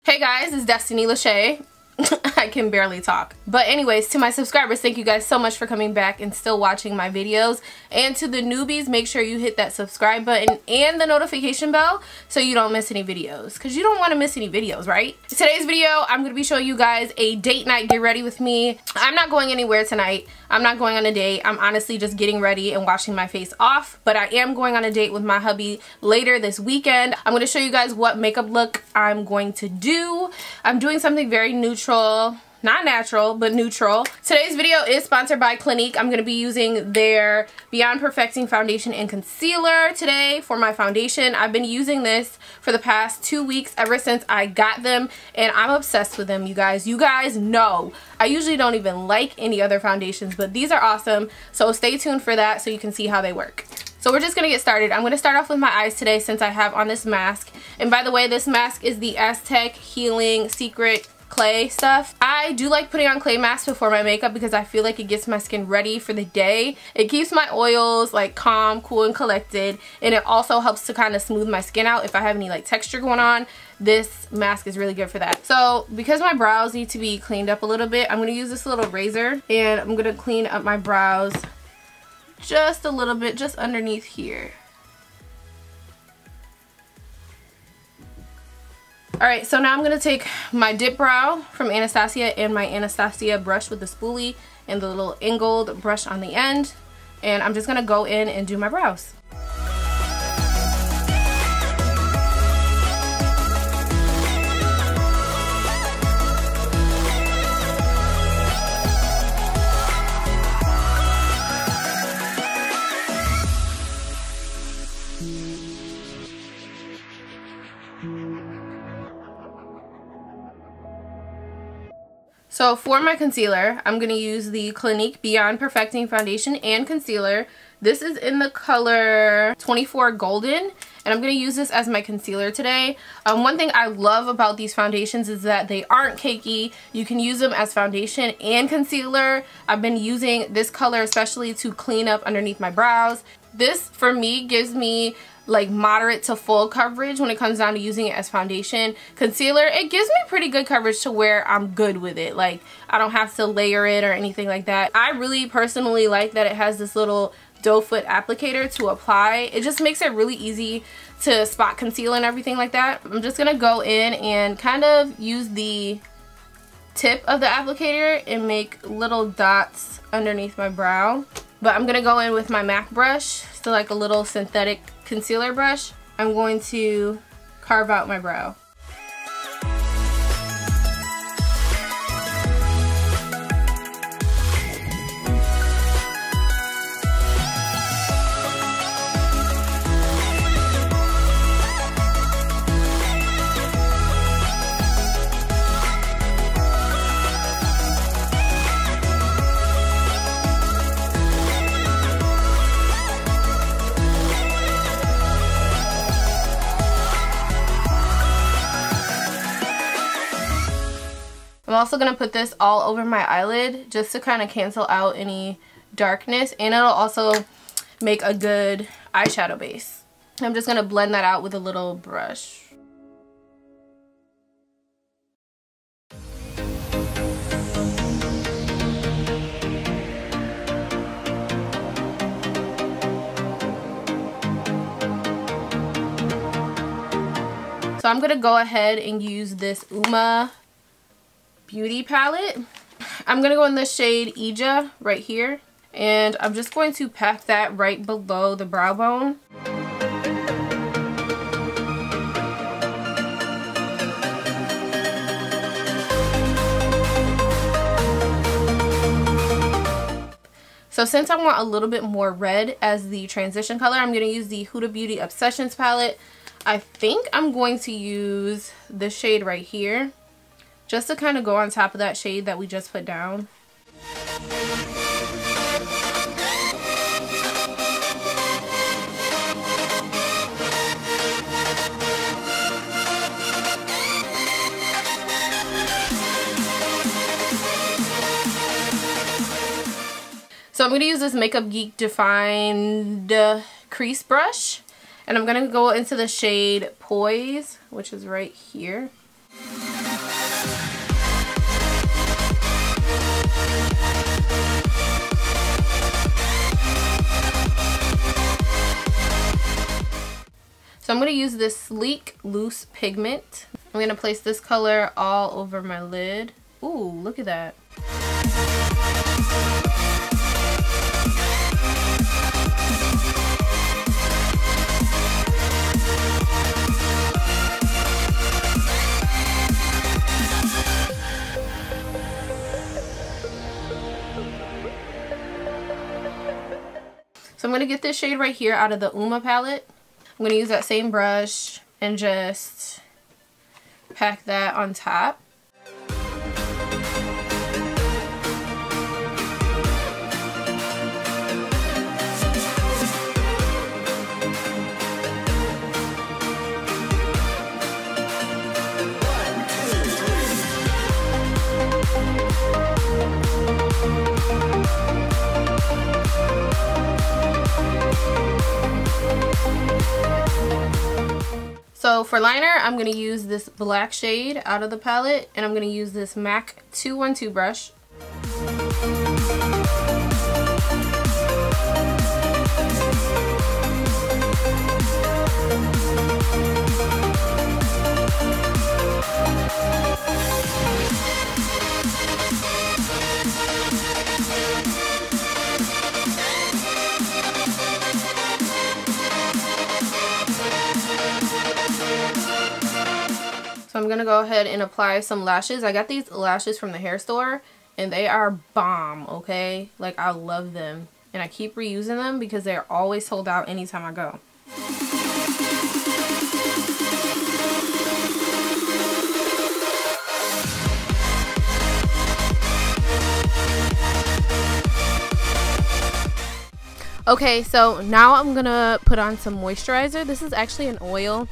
Hey guys, it's Destiny Lachey. I can barely talk. But anyways, to my subscribers, thank you guys so much for coming back and still watching my videos. And to the newbies, make sure you hit that subscribe button and the notification bell so you don't miss any videos. Because you don't want to miss any videos, right? Today's video, I'm going to be showing you guys a date night get ready with me. I'm not going anywhere tonight. I'm not going on a date. I'm honestly just getting ready and washing my face off. But I am going on a date with my hubby later this weekend. I'm going to show you guys what makeup look I'm going to do. I'm doing something very neutral. Not natural, but neutral. Today's video is sponsored by Clinique. I'm going to be using their Beyond Perfecting Foundation and Concealer today for my foundation. I've been using this for the past 2 weeks ever since I got them, and I'm obsessed with them, you guys. You guys know I usually don't even like any other foundations, but these are awesome. So stay tuned for that so you can see how they work. So we're just going to get started. I'm going to start off with my eyes today since I have on this mask. And by the way, this mask is the Aztec Healing Secret clay stuff. I do like putting on clay masks before my makeup because I feel like it gets my skin ready for the day. It keeps my oils like calm, cool, and collected, and it also helps to kind of smooth my skin out if I have any like texture going on. This mask is really good for that. So because my brows need to be cleaned up a little bit, I'm going to use this little razor and I'm going to clean up my brows just a little bit, just underneath here. Alright, so now I'm going to take my dip brow from Anastasia and my Anastasia brush with the spoolie and the little angled brush on the end. And I'm just going to go in and do my brows. So for my concealer, I'm going to use the Clinique Beyond Perfecting Foundation and Concealer. This is in the color 24 Golden, and I'm going to use this as my concealer today. One thing I love about these foundations is that they aren't cakey. You can use them as foundation and concealer. I've been using this color especially to clean up underneath my brows. This, for me, gives me like moderate to full coverage when it comes down to using it as foundation. Concealer, it gives me pretty good coverage to where I'm good with it. Like, I don't have to layer it or anything like that. I really personally like that it has this little doe foot applicator to apply. It just makes it really easy to spot conceal and everything like that. I'm just gonna go in and kind of use the tip of the applicator and make little dots underneath my brow. But I'm gonna go in with my MAC brush, so like a little synthetic concealer brush. I'm going to carve out my brow. I'm also going to put this all over my eyelid just to kind of cancel out any darkness, and it'll also make a good eyeshadow base. I'm just going to blend that out with a little brush. So I'm going to go ahead and use this Uma Beauty palette. I'm going to go in the shade Ija right here, and I'm just going to pack that right below the brow bone. So since I want a little bit more red as the transition color, I'm going to use the Huda Beauty Obsessions palette. I think I'm going to use this shade right here, just to kind of go on top of that shade that we just put down. So I'm going to use this Makeup Geek Defined crease brush, and I'm going to go into the shade Poise, which is right here. I'm going to use this Sleek Loose Pigment. I'm going to place this color all over my lid. Ooh, look at that. So I'm going to get this shade right here out of the Uma palette. I'm going to use that same brush and just pack that on top. So for liner, I'm going to use this black shade out of the palette, and I'm going to use this MAC 212 brush. So I'm going to go ahead and apply some lashes. I got these lashes from the hair store and they are bomb, okay? Like, I love them. And I keep reusing them because they're always sold out anytime I go. Okay, so now I'm going to put on some moisturizer. This is actually an oil.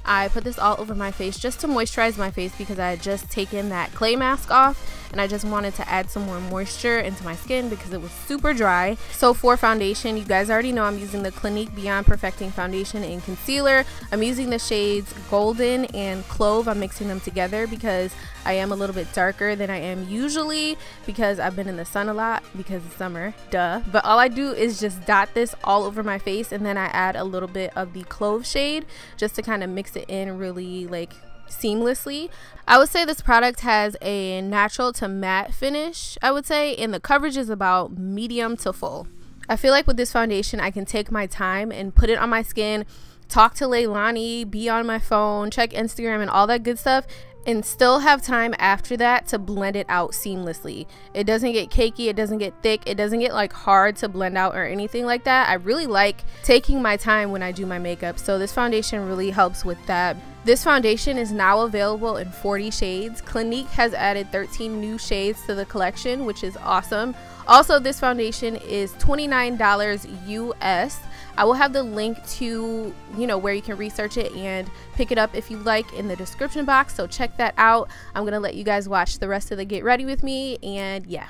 I put this all over my face just to moisturize my face because I had just taken that clay mask off and I just wanted to add some more moisture into my skin because it was super dry. So for foundation, you guys already know I'm using the Clinique Beyond Perfecting Foundation and Concealer. I'm using the shades Golden and Clove. I'm mixing them together because I am a little bit darker than I am usually because I've been in the sun a lot because it's summer, duh. But all I do is just dot this all over my face and then I add a little bit of the Clove shade just to kind of mix it in really like seamlessly. I would say this product has a natural to matte finish, I would say, and the coverage is about medium to full. I feel like with this foundation I can take my time and put it on my skin, talk to Leilani, be on my phone, check Instagram and all that good stuff, and still have time after that to blend it out seamlessly. It doesn't get cakey, it doesn't get thick, it doesn't get like hard to blend out or anything like that. I really like taking my time when I do my makeup, so this foundation really helps with that. This foundation is now available in 40 shades. Clinique has added 13 new shades to the collection, which is awesome. Also, this foundation is $29 US. I will have the link to, where you can research it and pick it up if you like in the description box, so check that out. I'm gonna let you guys watch the rest of the get ready with me, and yeah.